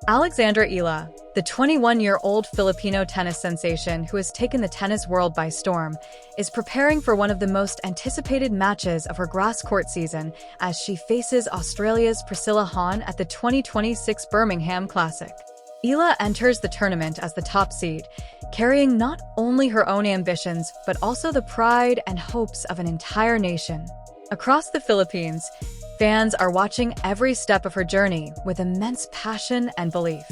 Alexandra Eala, the 21-year-old Filipino tennis sensation who has taken the tennis world by storm, is preparing for one of the most anticipated matches of her grass court season as she faces Australia's Priscilla Hon at the 2026 Birmingham Classic. Eala enters the tournament as the top seed, carrying not only her own ambitions but also the pride and hopes of an entire nation. Across the Philippines, fans are watching every step of her journey with immense passion and belief.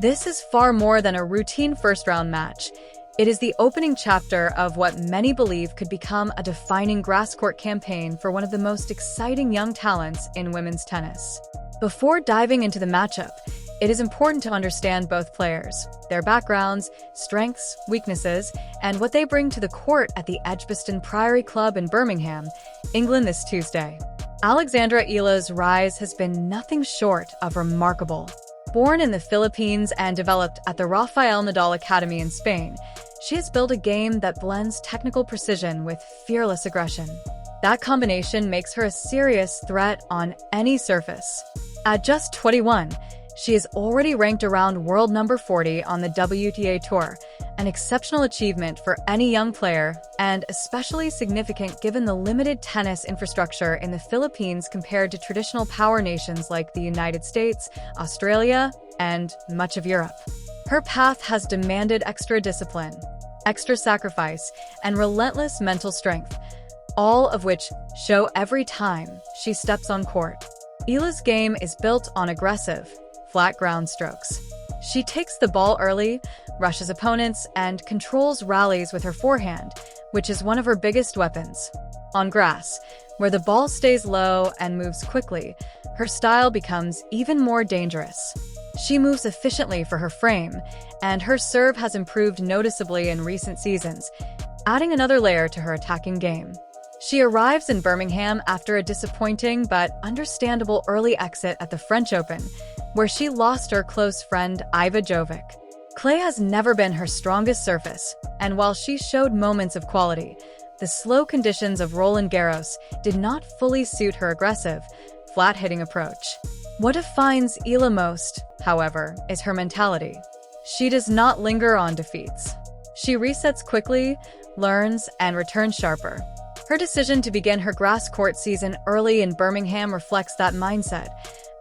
This is far more than a routine first-round match. It is the opening chapter of what many believe could become a defining grass court campaign for one of the most exciting young talents in women's tennis. Before diving into the matchup, it is important to understand both players, their backgrounds, strengths, weaknesses, and what they bring to the court at the Edgbaston Priory Club in Birmingham, England this Tuesday. Alexandra Eala's rise has been nothing short of remarkable. Born in the Philippines and developed at the Rafael Nadal Academy in Spain, she has built a game that blends technical precision with fearless aggression. That combination makes her a serious threat on any surface. At just 21, she is already ranked around world number 40 on the WTA Tour, an exceptional achievement for any young player, and especially significant given the limited tennis infrastructure in the Philippines compared to traditional power nations like the United States, Australia, and much of Europe. Her path has demanded extra discipline, extra sacrifice, and relentless mental strength, all of which show every time she steps on court. Eala's game is built on aggressive, flat ground strokes. She takes the ball early, rushes opponents, and controls rallies with her forehand, which is one of her biggest weapons. On grass, where the ball stays low and moves quickly, her style becomes even more dangerous. She moves efficiently for her frame, and her serve has improved noticeably in recent seasons, adding another layer to her attacking game. She arrives in Birmingham after a disappointing but understandable early exit at the French Open, where she lost her close friend Iva Jovic. Clay has never been her strongest surface, and while she showed moments of quality, the slow conditions of Roland Garros did not fully suit her aggressive, flat-hitting approach. What defines Eala most, however, is her mentality. She does not linger on defeats. She resets quickly, learns, and returns sharper. Her decision to begin her grass court season early in Birmingham reflects that mindset,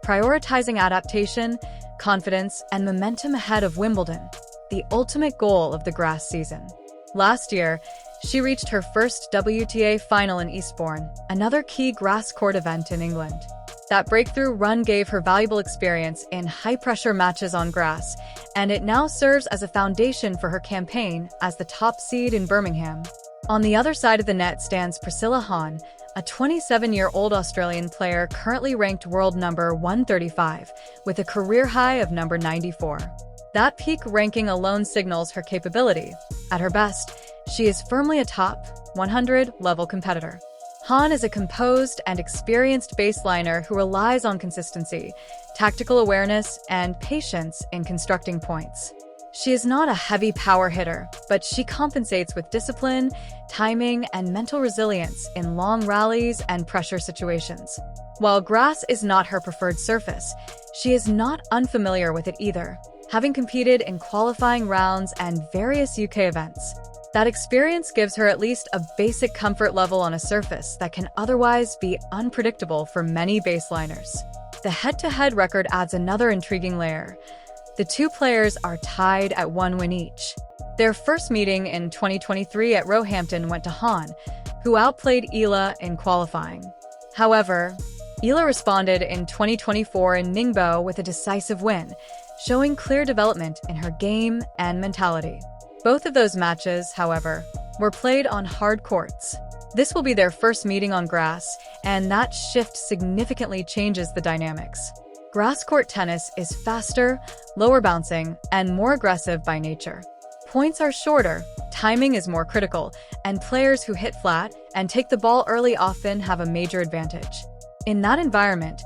prioritizing adaptation, confidence, and momentum ahead of Wimbledon, the ultimate goal of the grass season. Last year, she reached her first WTA final in Eastbourne, another key grass court event in England. That breakthrough run gave her valuable experience in high-pressure matches on grass, and it now serves as a foundation for her campaign as the top seed in Birmingham. On the other side of the net stands Priscilla Hon, a 27-year-old Australian player currently ranked world number 135, with a career high of number 94. That peak ranking alone signals her capability. At her best, she is firmly a top 100 level competitor. Hon is a composed and experienced baseliner who relies on consistency, tactical awareness, and patience in constructing points. She is not a heavy power hitter, but she compensates with discipline, timing, and mental resilience in long rallies and pressure situations. While grass is not her preferred surface, she is not unfamiliar with it either, having competed in qualifying rounds and various UK events. That experience gives her at least a basic comfort level on a surface that can otherwise be unpredictable for many baseliners. The head-to-head record adds another intriguing layer. The two players are tied at 1 win each. Their first meeting in 2023 at Roehampton went to Hon, who outplayed Eala in qualifying. However, Eala responded in 2024 in Ningbo with a decisive win, showing clear development in her game and mentality. Both of those matches, however, were played on hard courts. This will be their first meeting on grass, and that shift significantly changes the dynamics. Grass court tennis is faster, lower bouncing, and more aggressive by nature. Points are shorter, timing is more critical, and players who hit flat and take the ball early often have a major advantage. In that environment,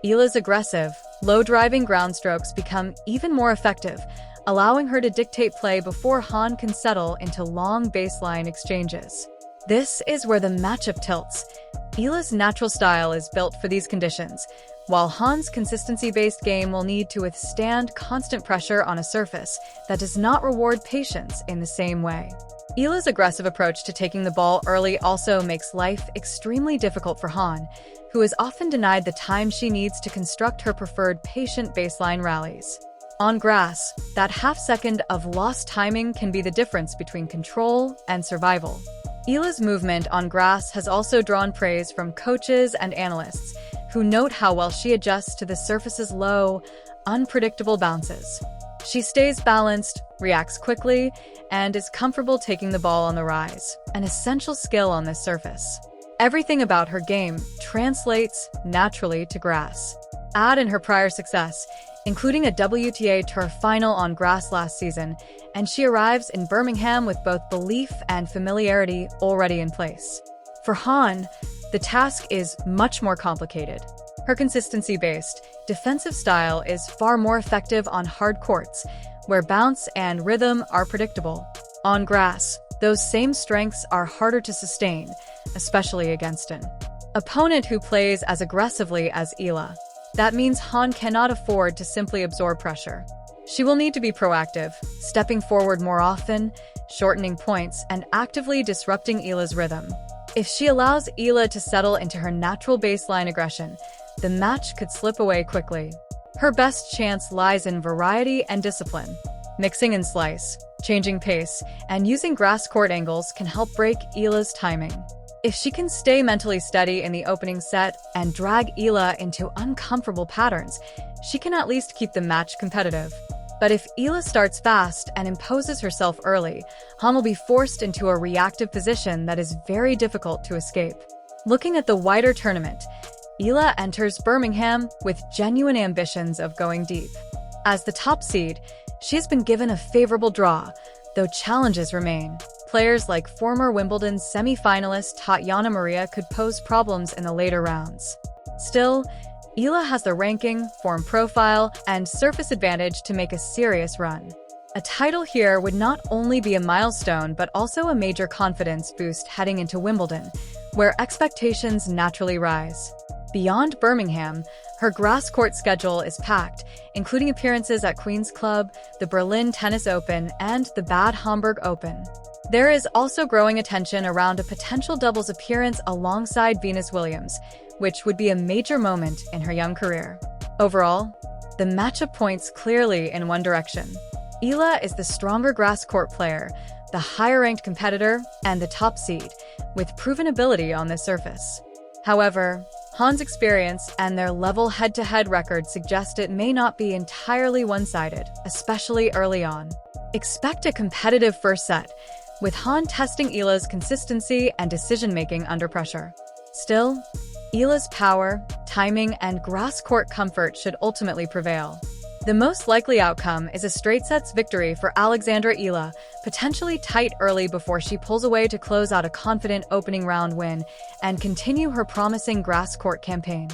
Eala's aggressive, low-driving ground strokes become even more effective, allowing her to dictate play before Hon can settle into long baseline exchanges. This is where the matchup tilts. Eala's natural style is built for these conditions, while Han's consistency-based game will need to withstand constant pressure on a surface that does not reward patience in the same way. Eala's aggressive approach to taking the ball early also makes life extremely difficult for Han, who is often denied the time she needs to construct her preferred patient baseline rallies. On grass, that half-second of lost timing can be the difference between control and survival. Eala's movement on grass has also drawn praise from coaches and analysts, who note how well she adjusts to the surface's low, unpredictable bounces. She stays balanced, reacts quickly, and is comfortable taking the ball on the rise, an essential skill on this surface. Everything about her game translates naturally to grass. Add in her prior success, including a WTA Tour final on grass last season, and she arrives in Birmingham with both belief and familiarity already in place. For Han, the task is much more complicated. Her consistency-based, defensive style is far more effective on hard courts, where bounce and rhythm are predictable. On grass, those same strengths are harder to sustain, especially against an opponent who plays as aggressively as Eala. That means Han cannot afford to simply absorb pressure. She will need to be proactive, stepping forward more often, shortening points, and actively disrupting Eala's rhythm. If she allows Eala to settle into her natural baseline aggression, the match could slip away quickly. Her best chance lies in variety and discipline. Mixing and slice, changing pace, and using grass court angles can help break Eala's timing. If she can stay mentally steady in the opening set and drag Eala into uncomfortable patterns, she can at least keep the match competitive. But if Eala starts fast and imposes herself early, Han will be forced into a reactive position that is very difficult to escape. Looking at the wider tournament, Eala enters Birmingham with genuine ambitions of going deep. As the top seed, she has been given a favorable draw, though challenges remain. Players like former Wimbledon semi-finalist Tatiana Maria could pose problems in the later rounds. Still, Eala has the ranking, form profile, and surface advantage to make a serious run. A title here would not only be a milestone but also a major confidence boost heading into Wimbledon, where expectations naturally rise. Beyond Birmingham, her grass court schedule is packed, including appearances at Queen's Club, the Berlin Tennis Open, and the Bad Homburg Open. There is also growing attention around a potential doubles appearance alongside Venus Williams, which would be a major moment in her young career. Overall, the matchup points clearly in one direction. Eala is the stronger grass court player, the higher-ranked competitor, and the top seed, with proven ability on this surface. However, Han's experience and their level head-to-head record suggest it may not be entirely one-sided, especially early on. Expect a competitive first set, with Han testing Eala's consistency and decision-making under pressure. Still, Eala's power, timing, and grass court comfort should ultimately prevail. The most likely outcome is a straight sets victory for Alexandra Eala, potentially tight early before she pulls away to close out a confident opening round win and continue her promising grass court campaign.